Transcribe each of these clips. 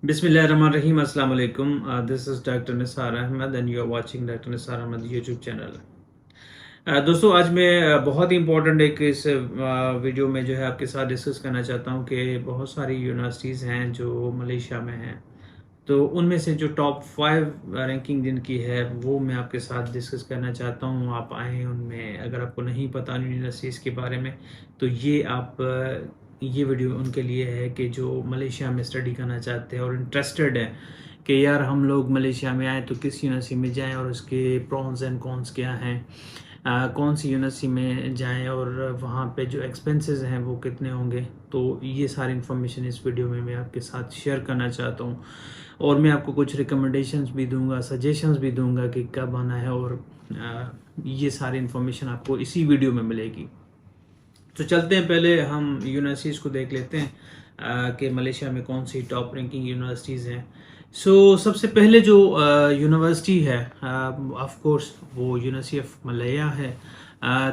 बिस्मिल्लाहिर्रहमानिर्रहीम अस्सलाम वालेकुम। This is doctor Nisar Ahmad and you are watching doctor Nisar Ahmad YouTube channel. दोस्तों आज मैं बहुत ही इंपॉर्टेंट एक इस वीडियो में जो है आपके साथ डिस्कस करना चाहता हूँ कि बहुत सारी यूनिवर्सिटीज़ हैं जो मलेशिया में हैं। तो उनमें से जो टॉप 5 रैंकिंग जिनकी है वो मैं आपके साथ डिस्कस करना चाहता हूँ। आप आएँ उनमें, अगर आपको नहीं पता यूनिवर्सिटीज़ के बारे में तो ये वीडियो उनके लिए है कि जो मलेशिया में स्टडी करना चाहते हैं और इंटरेस्टेड हैं कि यार हम लोग मलेशिया में आए तो किस यूनिवर्सिटी में जाएं और उसके प्रॉन्स एंड कॉन्स क्या हैं, कौन सी यूनिवर्सिटी में जाएं और वहाँ पे जो एक्सपेंसेस हैं वो कितने होंगे। तो ये सारी इन्फॉर्मेशन इस वीडियो में मैं आपके साथ शेयर करना चाहता हूँ और मैं आपको कुछ रिकमेंडेशंस भी दूंगा, सजेशंस भी दूंगा कि कब आना है और ये सारी इन्फॉर्मेशन आपको इसी वीडियो में मिलेगी। तो चलते हैं, पहले हम यूनिवर्सिटीज़ को देख लेते हैं कि मलेशिया में कौन सी टॉप रैंकिंग यूनिवर्सिटीज़ हैं। सबसे पहले जो यूनिवर्सिटी है ऑफ कोर्स वो यूनिवर्सिटी ऑफ मलया है।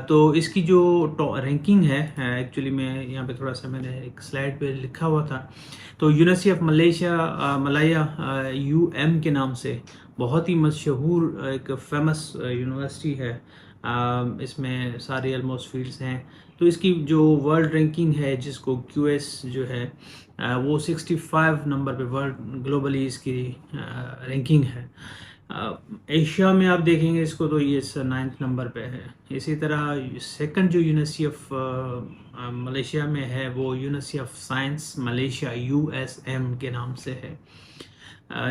तो इसकी जो रैंकिंग है, एक्चुअली मैं यहाँ पे थोड़ा सा मैंने एक स्लाइड पे लिखा हुआ था। तो university of Malaysia Malaya UM के नाम से बहुत ही मशहूर एक फेमस यूनिवर्सिटी है। इसमें सारे ऑलमोस्ट फील्ड्स हैं। तो इसकी जो वर्ल्ड रैंकिंग है जिसको क्यूएस जो है वो 65 नंबर पे वर्ल्ड ग्लोबली इसकी रैंकिंग है। एशिया में आप देखेंगे इसको तो ये 9th नंबर पे है। इसी तरह सेकंड जो यूनिवर्सिटी ऑफ मलेशिया में है वो university of science Malaysia USM के नाम से है।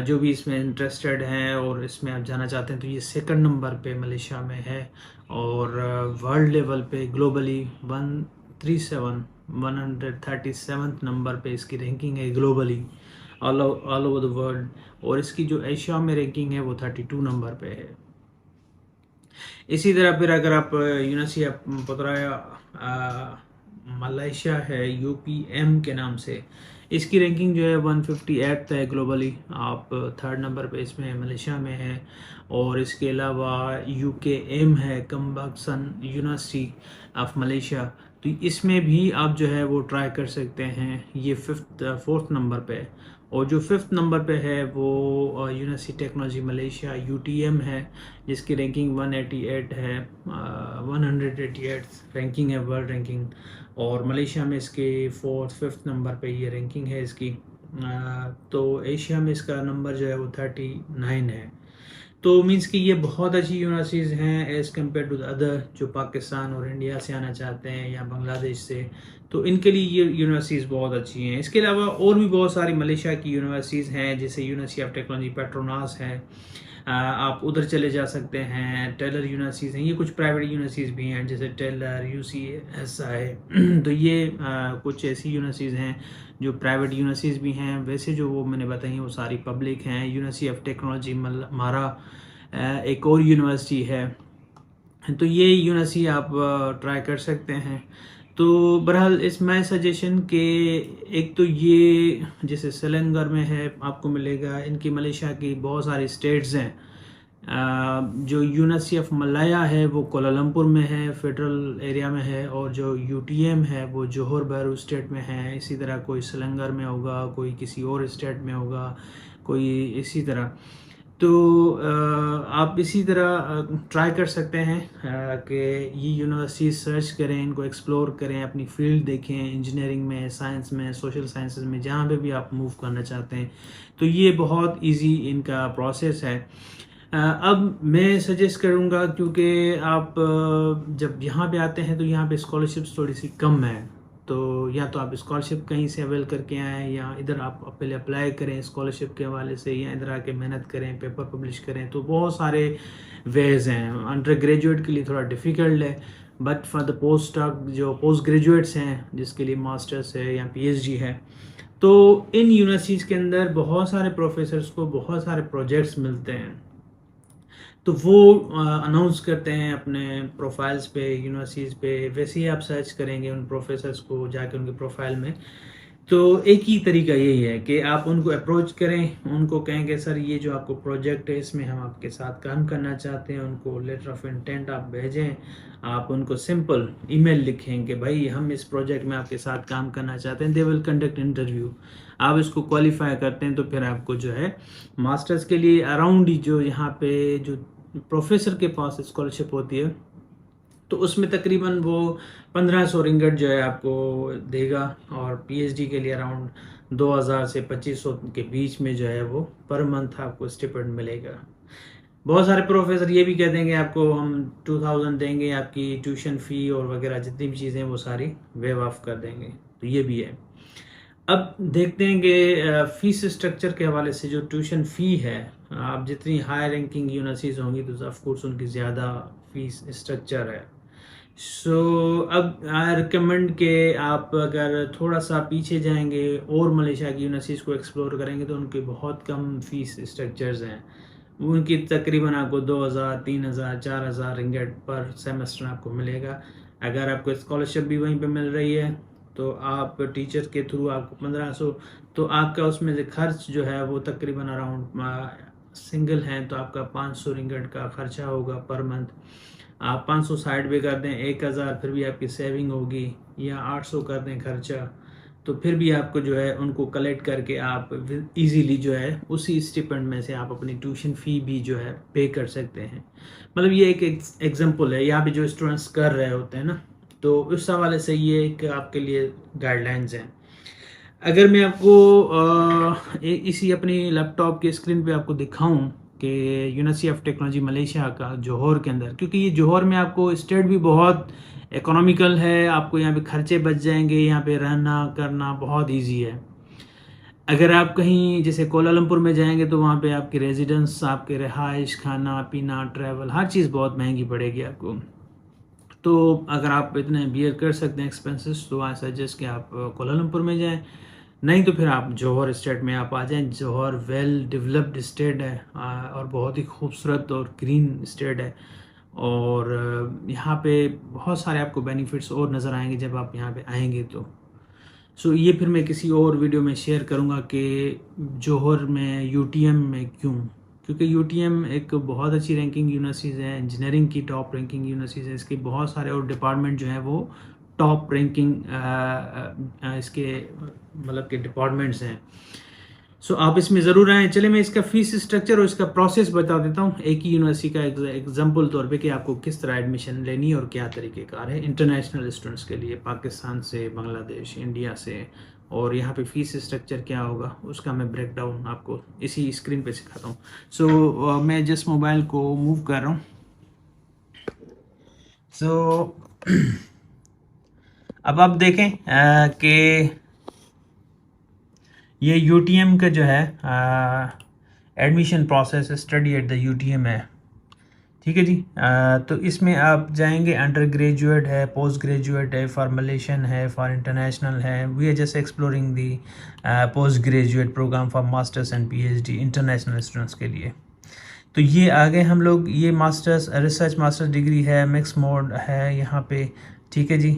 जो भी इसमें इंटरेस्टेड हैं और इसमें आप जाना चाहते हैं तो ये सेकंड नंबर पे मलेशिया में है और वर्ल्ड लेवल पे ग्लोबली 137 नंबर पे इसकी रैंकिंग है globally all over the world. और इसकी जो एशिया में रैंकिंग है वो 32 नंबर पे है। इसी तरह फिर अगर आप यूनिवर्सिटी ऑफ पुत्राया मलेशिया है यूपीएम के नाम से, इसकी रैंकिंग जो है 158 है ग्लोबली। आप थर्ड नंबर पे इसमें मलेशिया में है। और इसके अलावा यूकेएम है कम्बक्सन यूनिवर्सिटी ऑफ मलेशिया, तो इसमें भी आप जो है वो ट्राई कर सकते हैं। ये फोर्थ नंबर पे है। और जो फिफ्थ नंबर पे है वो यूनिवर्सिटी टेक्नोलॉजी मलेशिया यूटीएम है जिसकी रैंकिंग 188 है। 188 रैंकिंग है वर्ल्ड रैंकिंग। और मलेशिया में इसके फोर्थ फिफ्थ नंबर पे ये रैंकिंग है इसकी। तो एशिया में इसका नंबर जो है वो 39 है। तो मीन्स कि ये बहुत अच्छी यूनिवर्सिटीज़ हैं as compare to the other जो पाकिस्तान और इंडिया से आना चाहते हैं या बांग्लादेश से। तो इनके लिए ये यूनिवर्सिटीज़ बहुत अच्छी हैं। इसके अलावा और भी बहुत सारी मलेशिया की यूनिवर्सिटीज़ हैं जैसे यूनिवर्सिटी ऑफ टेक्नोलॉजी पेट्रोनास है। आप उधर चले जा सकते हैं। टेलर यूनिवर्सिटीज़ हैं, ये कुछ प्राइवेट यूनिवर्सिटीज़ भी हैं जैसे टेलर UCSI। तो ये कुछ ऐसी यूनिवर्सिटीज़ हैं जो प्राइवेट यूनिवर्सिटीज़ भी हैं। वैसे जो वो मैंने बताई हैं वो सारी पब्लिक हैं। यूनिवर्सिटी ऑफ टेक्नोलॉजी मारा एक और यूनिवर्सिटी है। तो ये यूनिवर्सिटी आप ट्राई कर सकते हैं। तो बहरहाल इस माय सजेशन के एक तो ये जैसे सेलेंगर में है आपको मिलेगा। इनकी मलेशिया की बहुत सारी स्टेट्स हैं। जो यूनिवर्सिटी ऑफ मलाया है वो कोलालमपुर में है, फेडरल एरिया में है। और जो यूटीएम है वो जोहर बारू स्टेट में है। इसी तरह कोई सेलेंगर में होगा, कोई किसी और स्टेट में होगा, कोई इसी तरह। तो आप इसी तरह ट्राई कर सकते हैं कि ये यूनिवर्सिटी सर्च करें, इनको एक्सप्लोर करें, अपनी फील्ड देखें, इंजीनियरिंग में, साइंस में, सोशल साइंसेज में, जहाँ पे भी आप मूव करना चाहते हैं। तो ये बहुत इजी इनका प्रोसेस है। अब मैं सजेस्ट करूँगा क्योंकि आप जब यहाँ पे आते हैं तो यहाँ पे स्कॉलरशिप्स थोड़ी सी कम है। तो या तो आप स्कॉलरशिप कहीं से अवेल करके आएँ या इधर आप पहले अप्लाई करें स्कॉलरशिप के हवाले से, या इधर आके मेहनत करें, पेपर पब्लिश करें। तो बहुत सारे वेज हैं। अंडर ग्रेजुएट के लिए थोड़ा डिफ़िकल्ट है, बट फॉर द पोस्ट जो पोस्ट ग्रेजुएट्स हैं जिसके लिए मास्टर्स है या PhD है, तो इन यूनिवर्सिटीज़ के अंदर बहुत सारे प्रोफेसर्स को बहुत सारे प्रोजेक्ट्स मिलते हैं। तो वो अनाउंस करते हैं अपने प्रोफाइल्स पे यूनिवर्सिटीज़ पे। वैसे ही आप सर्च करेंगे उन प्रोफेसर्स को जाके उनके प्रोफाइल में, तो एक ही तरीका यही है कि आप उनको अप्रोच करें, उनको कहेंगे सर ये जो आपको प्रोजेक्ट है इसमें हम आपके साथ काम करना चाहते हैं, उनको लेटर ऑफ इंटेंट आप भेजें, आप उनको सिंपल ईमेल लिखें कि भाई हम इस प्रोजेक्ट में आपके साथ काम करना चाहते हैं, दे विल कंडक्ट इंटरव्यू। आप इसको क्वालिफाई करते हैं तो फिर आपको जो है मास्टर्स के लिए अराउंड जो यहाँ पे जो प्रोफेसर के पास स्कॉलरशिप होती है तो उसमें तकरीबन वो 1500 रिंगट जो है आपको देगा, और पीएचडी के लिए अराउंड 2000 से 2500 के बीच में जो है वो पर मंथ आपको स्टिपेंड मिलेगा। बहुत सारे प्रोफेसर ये भी कह देंगे आपको हम 2000 देंगे, आपकी ट्यूशन फ़ी और वगैरह जितनी भी चीज़ें वो सारी वेव ऑफ कर देंगे, तो ये भी है। अब देखते हैं कि फीस स्ट्रक्चर के हवाले से जो ट्यूशन फ़ी है, आप जितनी हाई रैंकिंग यूनिवर्सिटीज़ होंगी तो ऑफ कोर्स उनकी ज़्यादा फीस स्ट्रक्चर है। अब आई रिकमेंड के आप अगर थोड़ा सा पीछे जाएंगे और मलेशिया की यूनिवर्सिटीज़ को एक्सप्लोर करेंगे तो उनके बहुत कम फीस स्ट्रक्चर्स हैं। उनकी तकरीबन आपको 2000, 3000, 4000 रिंगट पर सेमेस्टर आपको मिलेगा। अगर आपको स्कॉलरशिप भी वहीं पे मिल रही है तो आप टीचर के थ्रू आपको 1500, तो आपका उसमें से खर्च जो है वो तकरीबन अराउंड सिंगल हैं तो आपका 500 रिंगट का खर्चा होगा पर मंथ। आप 500 साइड पे कर दें 1000, फिर भी आपकी सेविंग होगी, या 800 कर दें खर्चा, तो फिर भी आपको जो है उनको कलेक्ट करके आप इजीली जो है उसी स्टिपेंड में से आप अपनी ट्यूशन फ़ी भी जो है पे कर सकते हैं। मतलब ये एक एग्जांपल है, यहाँ पे जो स्टूडेंट्स कर रहे होते हैं ना, तो उस हवाले से ये एक आपके लिए गाइडलाइंस हैं। अगर मैं आपको इसी अपनी लैपटॉप की स्क्रीन पे आपको दिखाऊं कि यूनिवर्सिटी ऑफ टेक्नोलॉजी मलेशिया का जौहर के अंदर, क्योंकि ये जौहर में आपको स्टेट भी बहुत इकोनॉमिकल है, आपको यहाँ पे खर्चे बच जाएंगे, यहाँ पे रहना करना बहुत इजी है। अगर आप कहीं जैसे कोलालमपुर में जाएंगे तो वहाँ पे आपकी रेजिडेंस, आपके रिहाइश, खाना पीना, ट्रैवल, हर चीज़ बहुत महंगी पड़ेगी आपको। तो अगर आप इतने बियर कर सकते हैं एक्सपेंसेस तो आई सजेस्ट कि आप कोलालमपुर में जाएं, नहीं तो फिर आप जौहर स्टेट में आप आ जाएं। जौहर वेल डेवलप्ड स्टेट है और बहुत ही खूबसूरत और ग्रीन स्टेट है, और यहाँ पे बहुत सारे आपको बेनिफिट्स और नज़र आएंगे जब आप यहाँ पे आएंगे तो। ये फिर मैं किसी और वीडियो में शेयर करूँगा कि जौहर में यूटीएम में क्यों, क्योंकि यूटीएम एक बहुत अच्छी रैंकिंग यूनिवर्सिटीज़ है, इंजीनियरिंग की टॉप रैंकिंग यूनिवर्सिटीज़ है, इसके बहुत सारे और डिपार्टमेंट जो है वो टॉप रैंकिंग इसके मतलब के डिपार्टमेंट्स हैं। आप इसमें ज़रूर आएँ। चले मैं इसका फ़ीस स्ट्रक्चर और इसका प्रोसेस बता देता हूँ एक ही यूनिवर्सिटी का एग्जाम्पल तौर पे कि आपको किस तरह एडमिशन लेनी है और क्या तरीक़ेकार है इंटरनेशनल स्टूडेंट्स के लिए, पाकिस्तान से, बांग्लादेश, इंडिया से, और यहाँ पे फ़ीस स्ट्रक्चर क्या होगा उसका मैं ब्रेक डाउन आपको इसी स्क्रीन पे सिखाता हूँ। मैं जिस मोबाइल को मूव कर रहा हूँ, अब आप देखें कि ये यूटीएम का जो है admission process study at the UTM है, ठीक है जी। तो इसमें आप जाएंगे, अंडर ग्रेजुएट है, पोस्ट ग्रेजुएट है, फॉर्मुलेशन है, फॉर इंटरनेशनल है। We are just exploring the post graduate program for masters and PhD international students के लिए। तो ये आगे हम लोग ये मास्टर्स रिसर्च मास्टर्स डिग्री है, मिक्स मोड है यहाँ पे, ठीक है जी।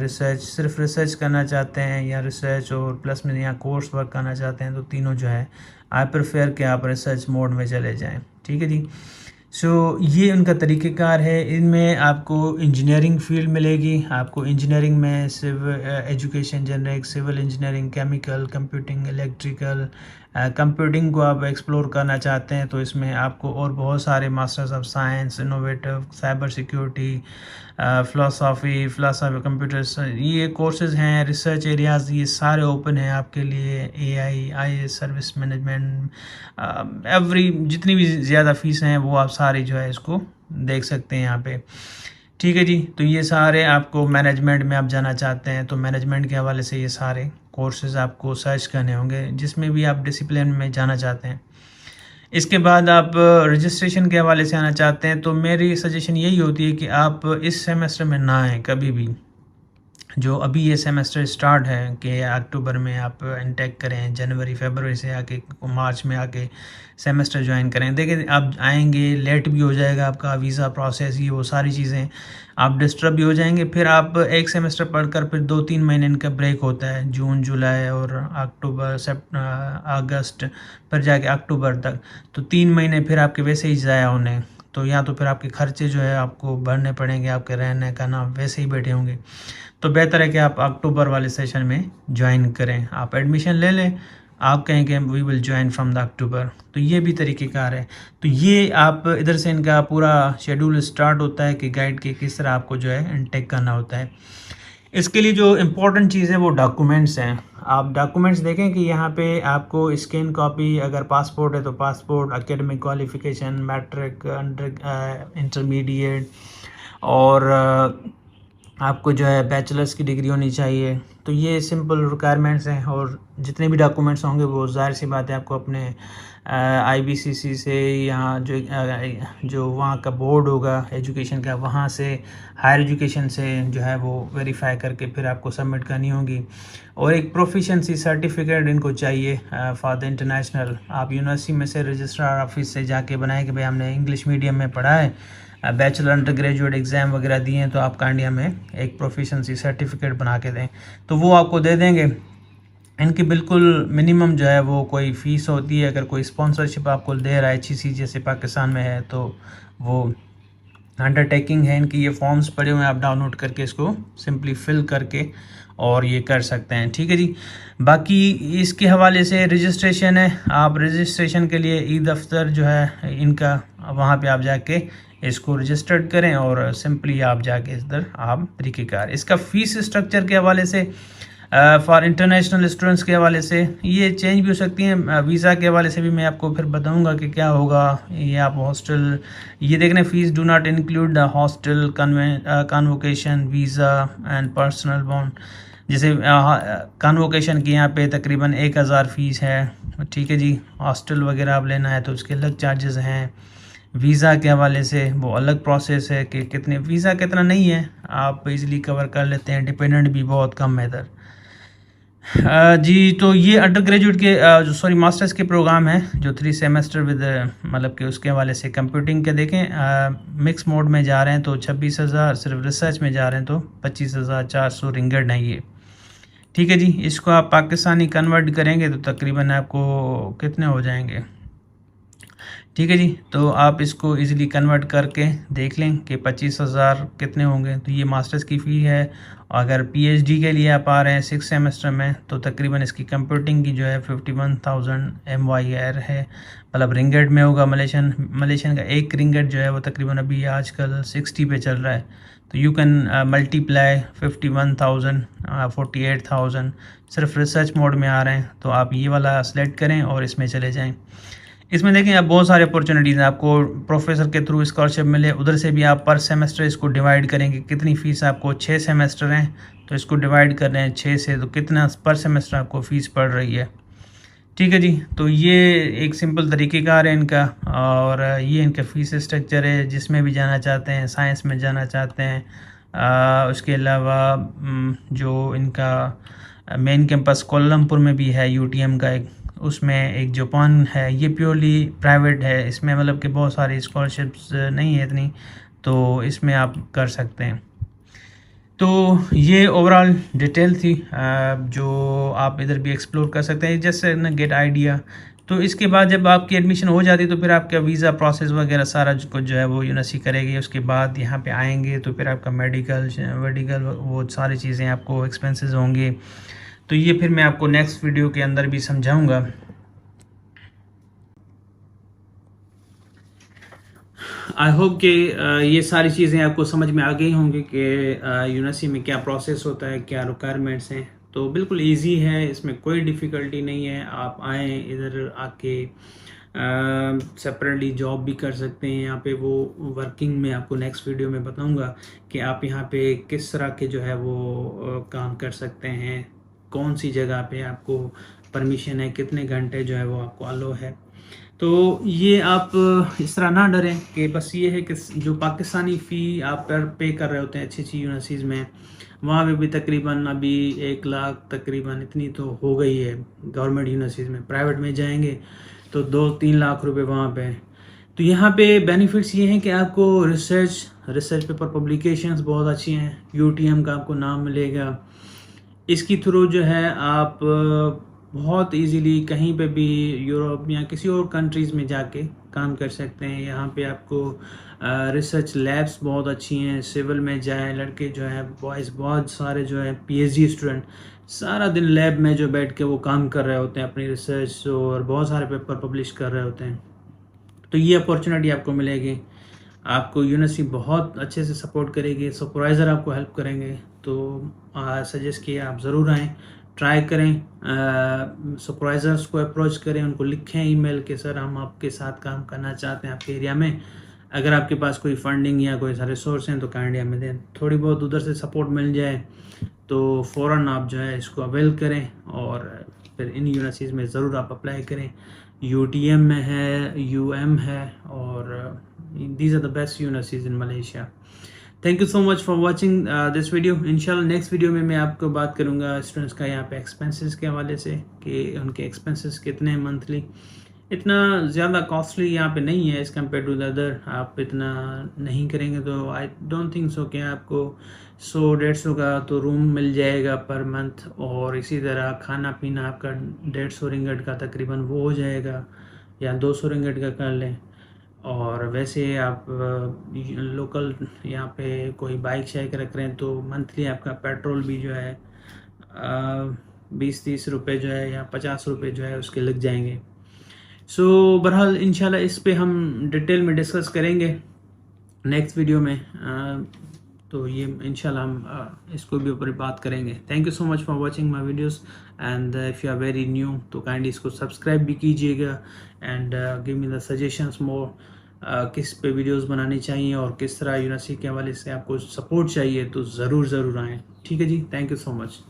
रिसर्च सिर्फ रिसर्च करना चाहते हैं या रिसर्च और प्लस में यहाँ कोर्स वर्क करना चाहते हैं तो तीनों जो है आई प्रेफर कि आप रिसर्च मोड में चले जाएं, ठीक है जी। ये उनका तरीक़ेकार है। इनमें आपको इंजीनियरिंग फील्ड मिलेगी, आपको इंजीनियरिंग में civil education, generic, civil engineering, chemical, computing, electrical, computing को आप एक्सप्लोर करना चाहते हैं तो इसमें आपको और बहुत सारे masters of science, innovative, cyber security, philosophy computers, ये कोर्सेज़ हैं। रिसर्च एरियाज़ ये सारे ओपन हैं आपके लिए, AI, IAS, service management, every जितनी भी ज़्यादा फ़ीस हैं वो आप सारी जो है इसको देख सकते हैं यहाँ पे, ठीक है जी। तो ये सारे आपको मैनेजमेंट में आप जाना चाहते हैं तो मैनेजमेंट के हवाले से ये सारे कोर्सेज़ आपको सर्च करने होंगे जिसमें भी आप डिसिप्लिन में जाना चाहते हैं। इसके बाद आप रजिस्ट्रेशन के हवाले से आना चाहते हैं तो मेरी सजेशन यही होती है कि आप इस सेमेस्टर में ना आएँ कभी भी, जो अभी ये सेमेस्टर स्टार्ट है कि अक्टूबर में आप इंटेक करें, जनवरी फरवरी से आके मार्च में आके सेमेस्टर ज्वाइन करें। देखिए आप आएंगे लेट भी हो जाएगा आपका वीज़ा प्रोसेस, ये वो सारी चीज़ें आप डिस्टर्ब भी हो जाएंगे। फिर आप एक सेमेस्टर पढ़कर फिर 2-3 महीने इनका ब्रेक होता है, जून जुलाई और अक्टूबर अगस्त, फिर जाके अक्टूबर तक। तो 3 महीने फिर आपके वैसे ही ज़ाया होने। तो या तो फिर आपके खर्चे जो है आपको भरने पड़ेंगे, आपके रहने का ना वैसे ही बैठे होंगे। तो बेहतर है कि आप अक्टूबर वाले सेशन में ज्वाइन करें, आप एडमिशन ले लें, आप कहें कि we will join from the October. तो ये भी तरीक़ेकार है। तो ये आप इधर से इनका पूरा शेड्यूल स्टार्ट होता है कि गाइड के किस तरह आपको जो है इनटेक करना होता है। इसके लिए जो इम्पोर्टेंट चीज़ है वो डॉक्यूमेंट्स हैं। आप डॉक्यूमेंट्स देखें कि यहाँ पे आपको स्कैन कॉपी, अगर पासपोर्ट है तो passport, academic qualification, matric, intermediate, और आपको जो है बैचलर्स की डिग्री होनी चाहिए। तो ये सिंपल रिक्वायरमेंट्स हैं, और जितने भी डॉक्यूमेंट्स होंगे वो ज़ाहिर सी बात है आपको अपने IBCC से, यहाँ जो वहाँ का बोर्ड होगा एजुकेशन का, वहाँ से हायर एजुकेशन से जो है वो वेरीफाई करके फिर आपको सबमिट करनी होगी। और एक प्रोफिशेंसी सर्टिफिकेट इनको चाहिए फॉर द इंटरनेशनल। आप यूनिवर्सिटी में से रजिस्ट्रार ऑफिस से जाके बनाए कि भाई हमने इंग्लिश मीडियम में पढ़ा है, बैचलर अंडर ग्रेजुएट एग्ज़ाम वगैरह दिए हैं, तो आप कांडिया में एक प्रोफिशेंसी सर्टिफिकेट बना के दें, तो वो आपको दे देंगे। इनकी बिल्कुल मिनिमम जो है वो कोई फ़ीस होती है। अगर कोई स्पॉन्सरशिप आपको दे रहा है HEC जैसे पाकिस्तान में है, तो वो अंडरटेकिंग है इनकी। ये फॉर्म्स पड़े हुए हैं, आप डाउनलोड करके इसको सिंपली फिल करके और ये कर सकते हैं। ठीक है जी। बाकी इसके हवाले से रजिस्ट्रेशन है, आप रजिस्ट्रेशन के लिए ई-दफ्तर जो है इनका, वहाँ पे आप जाके इसको रजिस्टर्ड करें और सिंपली आप जाके इधर आप तरीक़ेकार। इसका फ़ीस स्ट्रक्चर के हवाले से फॉर इंटरनेशनल स्टूडेंट्स के हवाले से ये चेंज भी हो सकती हैं। वीज़ा के हवाले से भी मैं आपको फिर बताऊंगा कि क्या होगा। ये आप हॉस्टल, ये देखना, fees do not include the hostel, convocation, visa and personal bond. जैसे कन्वोकेशन की यहाँ पे तकरीबन 1000 फ़ीस है। ठीक है जी। हॉस्टल वगैरह आप लेना है तो उसके अलग चार्जेस हैं। वीज़ा के हवाले से वो अलग प्रोसेस है कि कितने, वीज़ा कितना नहीं है, आप इजीली कवर कर लेते हैं, डिपेंडेंट भी बहुत कम है इधर। जी, तो ये अंडर ग्रेजुएट के जो सॉरी मास्टर्स के प्रोग्राम हैं जो 3 सेमेस्टर विद मतलब कि उसके हवाले से कंप्यूटिंग के देखें, मिक्स मोड में जा रहे हैं तो 26,000, सिर्फ रिसर्च में जा रहे हैं तो 25,400 रिंगट है ये। ठीक है जी। इसको आप पाकिस्तानी कन्वर्ट करेंगे तो तकरीबन आपको कितने हो जाएंगे। ठीक है जी। तो आप इसको इजीली कन्वर्ट करके देख लें कि 25,000 कितने होंगे। तो ये मास्टर्स की फ़ी है। अगर PhD के लिए आप आ रहे हैं 6 सेमेस्टर में तो तकरीबन इसकी कंप्यूटिंग की जो है 51,000 MYR है, मतलब रिंगट में होगा। मलेशियन का एक रिंगट जो है वो तकरीबन अभी आजकल 60 पे चल रहा है। तो यू कैन मल्टीप्लाई 51,000 48,000। सिर्फ रिसर्च मोड में आ रहे हैं तो आप ये वाला सेलेक्ट करें और इसमें चले जाएँ। इसमें देखें आप बहुत सारे अपॉर्चुनिटीज़ हैं, आपको प्रोफेसर के थ्रू स्कॉलरशिप मिले, उधर से भी आप पर सेमेस्टर इसको डिवाइड करेंगे। कितनी फ़ीस आपको, 6 सेमेस्टर हैं तो इसको डिवाइड कर रहे हैं 6 से, तो कितना पर सेमेस्टर आपको फ़ीस पड़ रही है। ठीक है जी। तो ये एक सिंपल तरीक़ेकार है इनका, और ये इनका फ़ीस स्ट्रक्चर है। जिसमें भी जाना चाहते हैं, साइंस में जाना चाहते हैं, उसके अलावा जो इनका मेन कैंपस कोलमपुर में भी है, UTM का एक, उसमें एक जापान है, ये प्योरली प्राइवेट है। इसमें मतलब कि बहुत सारी स्कॉलरशिप्स नहीं है इतनी, तो इसमें आप कर सकते हैं। तो ये ओवरऑल डिटेल थी जो आप इधर भी एक्सप्लोर कर सकते हैं, जैसे न गेट आइडिया। तो इसके बाद जब आपकी एडमिशन हो जाती है तो फिर आपका वीज़ा प्रोसेस वगैरह सारा कुछ जो है वो यूनिवर्सिटी करेगी। उसके बाद यहाँ पे आएंगे तो फिर आपका मेडिकल वो सारी चीज़ें आपको एक्सपेंसेस होंगे। तो ये फिर मैं आपको नेक्स्ट वीडियो के अंदर भी समझाऊंगा। आई होप कि ये सारी चीज़ें आपको समझ में आ गई होंगी कि यूनिवर्सिटी में क्या प्रोसेस होता है, क्या रिक्वायरमेंट्स हैं। तो बिल्कुल इजी है, इसमें कोई डिफ़िकल्टी नहीं है। आप आएँ इधर आके सेपरेटली जॉब भी कर सकते हैं। यहाँ पे वो वर्किंग में आपको नेक्स्ट वीडियो में बताऊंगा कि आप यहाँ पे किस तरह के जो है वो काम कर सकते हैं, कौन सी जगह पे आपको परमिशन है, कितने घंटे जो है वो आपको अलो है। तो ये आप इस तरह ना डरें कि बस ये है कि जो पाकिस्तानी फ़ी आप पे कर रहे होते हैं अच्छी अच्छी यूनिवर्सिटीज़ में, वहाँ पे भी तकरीबन अभी 1 लाख तकरीबन इतनी तो हो गई है गवर्नमेंट यूनिवर्सिटीज़ में। प्राइवेट में जाएंगे तो 2-3 लाख रुपए वहाँ पे। तो यहाँ पे बेनिफिट्स ये हैं कि आपको रिसर्च पेपर पब्लिकेशंस बहुत अच्छी हैं, यूटीएम का आपको नाम मिलेगा। इसकी थ्रू जो है आप बहुत इजीली कहीं पे भी यूरोप या किसी और कंट्रीज़ में जाके काम कर सकते हैं। यहाँ पे आपको रिसर्च लैब्स बहुत अच्छी हैं। सिविल में जाए लड़के जो हैं, बॉयज़ बहुत सारे जो हैं पीएचडी स्टूडेंट सारा दिन लैब में जो बैठ के वो काम कर रहे होते हैं अपनी रिसर्च, और बहुत सारे पेपर पब्लिश कर रहे होते हैं। तो ये अपॉर्चुनिटी आपको मिलेगी। आपको यूनिवर्सिटी बहुत अच्छे से सपोर्ट करेगी, सुपरवाइज़र आपको हेल्प करेंगे। तो सजेस्ट किए आप ज़रूर आएँ, ट्राई करें, सुपरवाइज़र्स को अप्रोच करें, उनको लिखें ईमेल कि सर हम आपके साथ काम करना चाहते हैं आपके एरिया में। अगर आपके पास कोई फंडिंग या कोई सारे सोर्स हैं तो काइंडली हमें दें। थोड़ी बहुत उधर से सपोर्ट मिल जाए तो फ़ौरन आप जो है इसको अवेल करें और फिर इन यूनिवर्सिटीज़ में ज़रूर आप अप्लाई करें। यूटीएम में है, यूएम है, और these are the best universities in Malaysia. Thank you so much for watching this video. इंशाल्लाह नेक्स्ट वीडियो में मैं आपको बात करूंगा स्टूडेंट्स का यहाँ पे एक्सपेंसेस के हवाले से कि उनके एक्सपेंसेस कितने हैं मंथली। इतना ज़्यादा कॉस्टली यहाँ पे नहीं है as compare to the other. आप इतना नहीं करेंगे तो आई डोंट थिंक सो कि आपको 100-150 का तो रूम मिल जाएगा पर मंथ, और इसी तरह खाना पीना आपका 150 रिंगट का तकरीबन वो हो जाएगा, या 200 रिंगट का कर लें। और वैसे आप लोकल यहाँ पे कोई बाइक शाइक रख रहे हैं तो मंथली आपका पेट्रोल भी जो है 20-30 रुपये जो है या 50 रुपये जो है उसके लग जाएंगे। सो बहरहाल इंशाल्लाह इस पे हम डिटेल में डिस्कस करेंगे नेक्स्ट वीडियो में। तो ये इंशाल्लाह हम इसको भी ऊपर बात करेंगे। Thank you so much for watching my videos, and if you are very new तो काइंडली इसको सब्सक्राइब भी कीजिएगा, and give me the suggestions more किस पे वीडियोस बनानी चाहिए और किस तरह यूनिवर्सिटी के हवाले से आपको सपोर्ट चाहिए तो ज़रूर आएँ। ठीक है जी, थैंक यू सो मच।